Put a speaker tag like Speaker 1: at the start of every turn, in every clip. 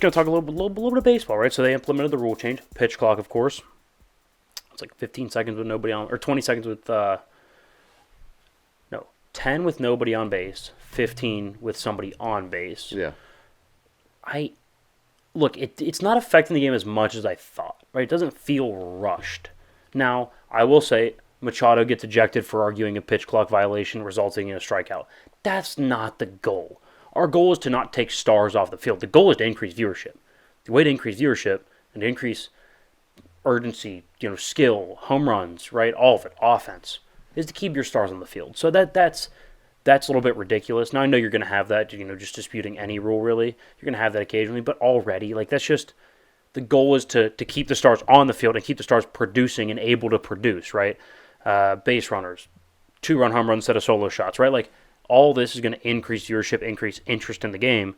Speaker 1: Going to talk a little bit of baseball, right? So they implemented the rule change, pitch clock, of course. It's like 15 seconds with nobody on, or 20 seconds with, 10 with nobody on base, 15 with somebody on base.
Speaker 2: Yeah.
Speaker 1: It's not affecting the game as much as I thought, right? It doesn't feel rushed. Now, I will say, Machado gets ejected for arguing a pitch clock violation, resulting in a strikeout. That's not the goal. Our goal is to not take stars off the field. The goal is to increase viewership. The way to increase viewership and to increase urgency, skill, home runs, right? All of it, offense, is to keep your stars on the field. So that's a little bit ridiculous. Now I know you're going to have that, just disputing any rule really. You're going to have that occasionally, but already, that's just the goal is to keep the stars on the field and keep the stars producing and able to produce, right? Base runners, 2-run home runs instead of solo shots, right? All this is going to increase viewership, increase interest in the game,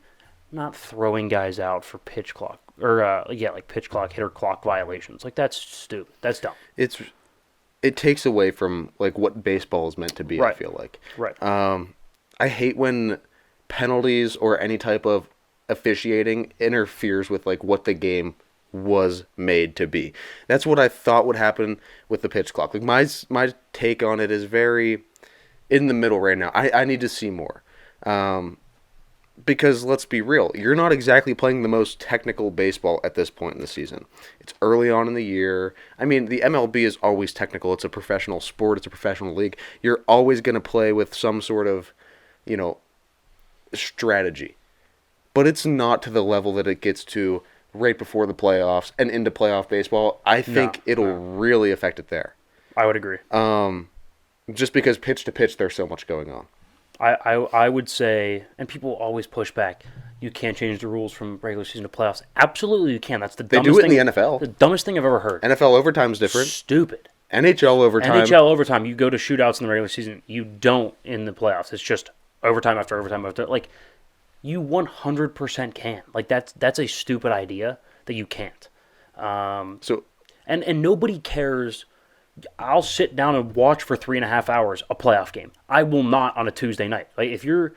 Speaker 1: not throwing guys out for pitch clock or pitch clock, hitter clock violations. That's stupid. That's dumb.
Speaker 2: It takes away from what baseball is meant to be.
Speaker 1: Right.
Speaker 2: I feel like.
Speaker 1: Right.
Speaker 2: I hate when penalties or any type of officiating interferes with what the game was made to be. That's what I thought would happen with the pitch clock. My take on it is very in the middle right now. I need to see more. Because let's be real, you're not exactly playing the most technical baseball at this point in the season. It's early on in the year. I mean, the MLB is always technical. It's a professional sport. It's a professional league. You're always going to play with some sort of, strategy. But it's not to the level that it gets to right before the playoffs and into playoff baseball. I think it'll really affect it there.
Speaker 1: I would agree.
Speaker 2: Just because pitch to pitch, there's so much going on.
Speaker 1: I would say, and people always push back, you can't change the rules from regular season to playoffs. Absolutely you can. That's the dumbest thing.
Speaker 2: They do it in the NFL.
Speaker 1: The dumbest thing I've ever heard.
Speaker 2: NFL overtime is different.
Speaker 1: Stupid.
Speaker 2: NHL overtime. You go to shootouts in the regular season. You don't in the playoffs. It's just overtime after overtime after. You 100% can. That's a stupid idea that you can't. And nobody cares. I'll sit down and watch for 3.5 hours a playoff game. I will not on a Tuesday night. If your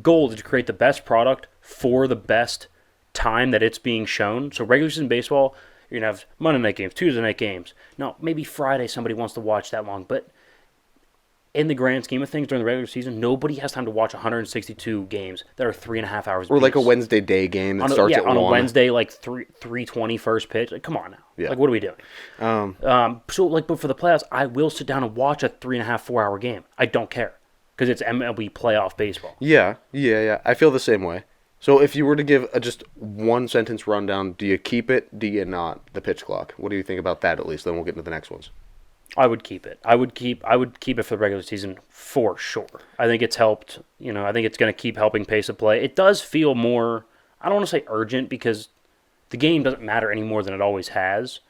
Speaker 2: goal is to create the best product for the best time that it's being shown, so regular season baseball, you're going to have Monday night games, Tuesday night games. Now, maybe Friday somebody wants to watch that long, but in the grand scheme of things during the regular season, nobody has time to watch 162 games that are 3.5 hours. Or a Wednesday day game that starts at 1.
Speaker 1: On a Wednesday, 3:20 first pitch. Come on now.
Speaker 2: Yeah.
Speaker 1: What are we doing? But for the playoffs, I will sit down and watch a 3.5, 4 hour game. I don't care because it's MLB playoff baseball.
Speaker 2: Yeah. I feel the same way. So if you were to give just one sentence rundown, do you keep it? Do you not? The pitch clock. What do you think about that? At least then we'll get into the next ones.
Speaker 1: I would keep it. I would keep it for the regular season for sure. I think it's helped. I think it's going to keep helping pace of play. It does feel more, I don't want to say urgent because the game doesn't matter any more than it always has.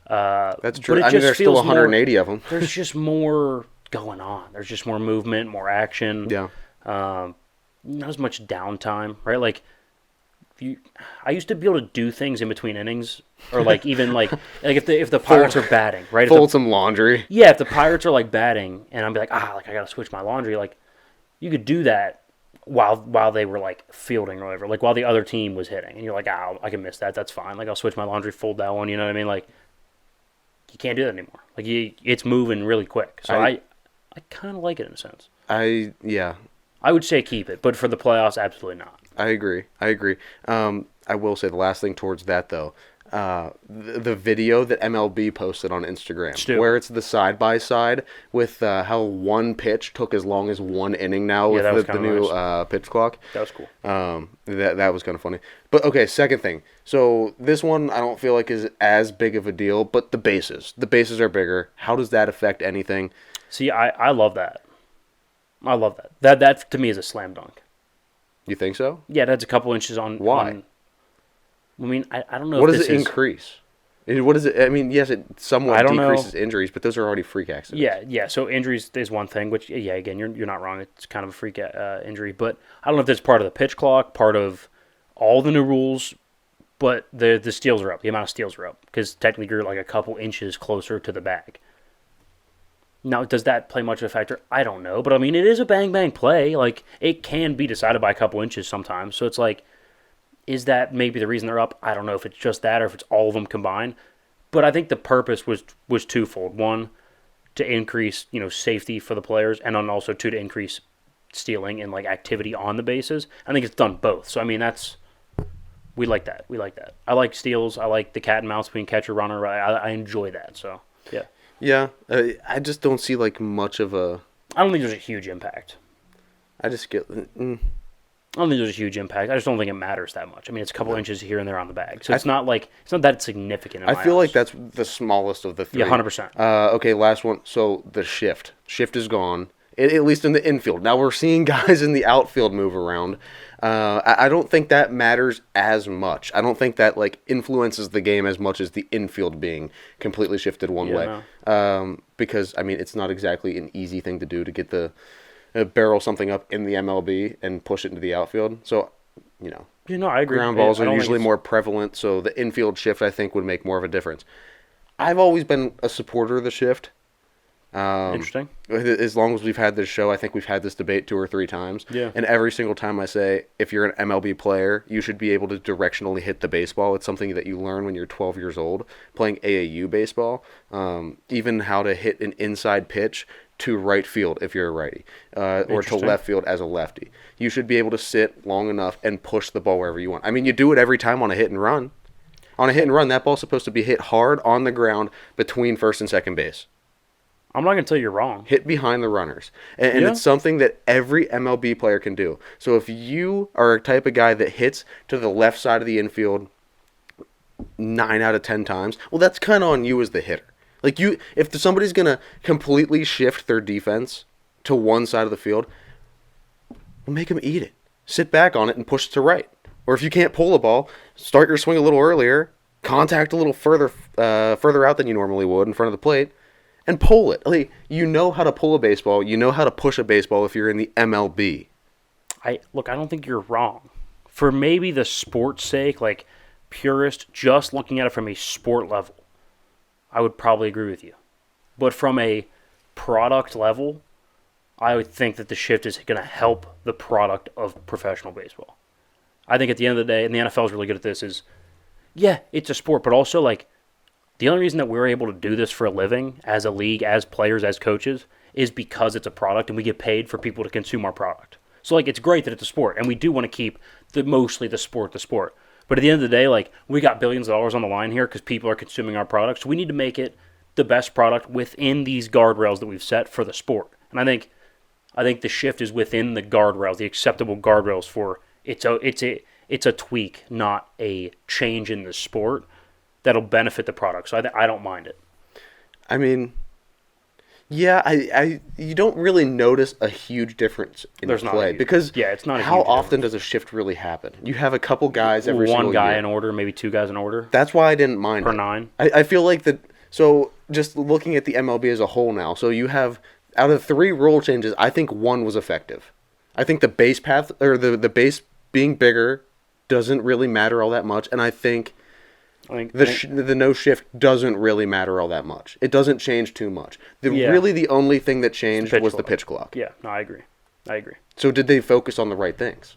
Speaker 2: That's true. There's still 180 of them.
Speaker 1: There's just more going on. There's just more movement, more action.
Speaker 2: Yeah.
Speaker 1: Not as much downtime, right? I used to be able to do things in between innings, or even if the Pirates are batting, right?
Speaker 2: Fold some laundry.
Speaker 1: Yeah, if the Pirates are batting, and I'm I gotta switch my laundry. You could do that while they were fielding or whatever, while the other team was hitting, and you're I can miss that. That's fine. I'll switch my laundry, fold that one. You know what I mean? You can't do that anymore. It's moving really quick. So I kind of like it in a sense. I would say keep it, but for the playoffs, absolutely not.
Speaker 2: I agree. I will say the last thing towards that, though. The video that MLB posted on Instagram, where it's the side-by-side with how one pitch took as long as one inning now with the new pitch clock.
Speaker 1: That was cool.
Speaker 2: That was kind of funny. But, okay, second thing. So this one I don't feel like is as big of a deal, but the bases. The bases are bigger. How does that affect anything?
Speaker 1: See, I love that. I love that. That to me is a slam dunk.
Speaker 2: You think so?
Speaker 1: Yeah, it adds a couple inches on.
Speaker 2: Why?
Speaker 1: I don't know.
Speaker 2: What does it increase? What is it? I mean, yes, it somewhat decreases injuries, but those are already freak accidents.
Speaker 1: Yeah. So injuries is one thing, which again, you're not wrong. It's kind of a freak injury, but I don't know if that's part of the pitch clock, part of all the new rules. But the steals are up. The amount of steals are up because technically you're a couple inches closer to the bag. Now, does that play much of a factor? I don't know. But, it is a bang-bang play. It can be decided by a couple inches sometimes. So, it's
Speaker 2: Is that maybe the reason they're up? I don't know if it's just that or if it's all of them combined. But I think the purpose was twofold. One, to increase safety for the players, and then also two, to increase stealing and like activity on the bases. I think it's done both. So I mean we like that. We like that. I like steals. I like the cat and mouse between catcher runner. I enjoy that. So yeah.
Speaker 3: Yeah, I just don't see like much of a.
Speaker 2: I don't think there's a huge impact.
Speaker 3: I just get.
Speaker 2: I don't think there's a huge impact. I just don't think it matters that much. I mean, it's a couple inches here and there on the bag, so it's not that significant. In
Speaker 3: I
Speaker 2: my
Speaker 3: feel like
Speaker 2: eyes.
Speaker 3: that's the smallest of the three.
Speaker 2: Yeah, 100%.
Speaker 3: Okay, last one. So the shift is gone, at least in the infield. Now we're seeing guys in the outfield move around. I don't think that matters as much. I don't think that like influences the game as much as the infield being completely shifted one way.
Speaker 2: No.
Speaker 3: Because I mean, it's not exactly an easy thing to do to get the barrel something up in the MLB and push it into the outfield. So,
Speaker 2: I agree.
Speaker 3: ground balls
Speaker 2: I
Speaker 3: are
Speaker 2: don't think
Speaker 3: usually
Speaker 2: it's-
Speaker 3: more prevalent, so the infield shift, I think, would make more of a difference. I've always been a supporter of the shift.
Speaker 2: Interesting.
Speaker 3: As long as we've had this show, I think we've had this debate 2 or 3 times.
Speaker 2: Yeah.
Speaker 3: And every single time I say, if you're an MLB player, you should be able to directionally hit the baseball. It's something that you learn when you're 12 years old, playing AAU baseball. Even how to hit an inside pitch to right field if you're a righty, or to
Speaker 2: Interesting.
Speaker 3: left field as a lefty. You should be able to sit long enough and push the ball wherever you want. I mean, you do it every time on a hit and run. On a hit and run, that ball's supposed to be hit hard on the ground between first and second base.
Speaker 2: I'm not going to tell you you're wrong.
Speaker 3: Hit behind the runners. And
Speaker 2: Yeah.
Speaker 3: it's something that every MLB player can do. So if you are a type of guy that hits to the left side of the infield 9 out of 10 times, well, that's kind of on you as the hitter. Like if somebody's going to completely shift their defense to one side of the field, well, make them eat it. Sit back on it and push to right. Or if you can't pull a ball, start your swing a little earlier, contact a little further out than you normally would in front of the plate, and pull it. Like, you know how to pull a baseball. You know how to push a baseball if you're in the MLB.
Speaker 2: I don't think you're wrong. For maybe the sport's sake, like purist, just looking at it from a sport level, I would probably agree with you. But from a product level, I would think that the shift is going to help the product of professional baseball. I think at the end of the day, and the NFL is really good at this, is, yeah, it's a sport, but also, like, the only reason that we're able to do this for a living, as a league, as players, as coaches, is because it's a product, and we get paid for people to consume our product. So, like, it's great that it's a sport, and we do want to keep mostly the sport. But at the end of the day, like, we got billions of dollars on the line here because people are consuming our product, so we need to make it the best product within these guardrails that we've set for the sport. And I think the shift is within the guardrails, the acceptable guardrails for it's a tweak, not a change in the sport that'll benefit the product. So I don't mind it.
Speaker 3: I mean, yeah, you don't really notice a huge difference in
Speaker 2: There's not a
Speaker 3: play
Speaker 2: huge-
Speaker 3: because
Speaker 2: yeah, it's not a
Speaker 3: how
Speaker 2: huge
Speaker 3: often does a shift really happen? You have a couple guys every
Speaker 2: One
Speaker 3: single
Speaker 2: guy
Speaker 3: year.
Speaker 2: in order, maybe 2 guys in order
Speaker 3: That's why I didn't mind
Speaker 2: per
Speaker 3: it.
Speaker 2: 9.
Speaker 3: I feel like that. So just looking at the MLB as a whole now, so you have out of 3 rule changes, I think 1 was effective. I think the base path or the base being bigger doesn't really matter all that much, and I think the no shift doesn't really matter all that much. It doesn't change too much.
Speaker 2: Yeah.
Speaker 3: Really, the only thing that changed
Speaker 2: pitch
Speaker 3: was the
Speaker 2: clock.
Speaker 3: pitch clock.
Speaker 2: Yeah, no, I agree.
Speaker 3: So did they focus on the right things?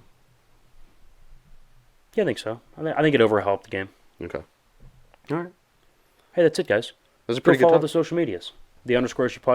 Speaker 2: Yeah, I think so. I think it overhelped the game.
Speaker 3: Okay.
Speaker 2: All right. Hey, that's it, guys.
Speaker 3: That was a
Speaker 2: Go
Speaker 3: pretty good
Speaker 2: follow
Speaker 3: talk.
Speaker 2: the social medias. The _issue podcast.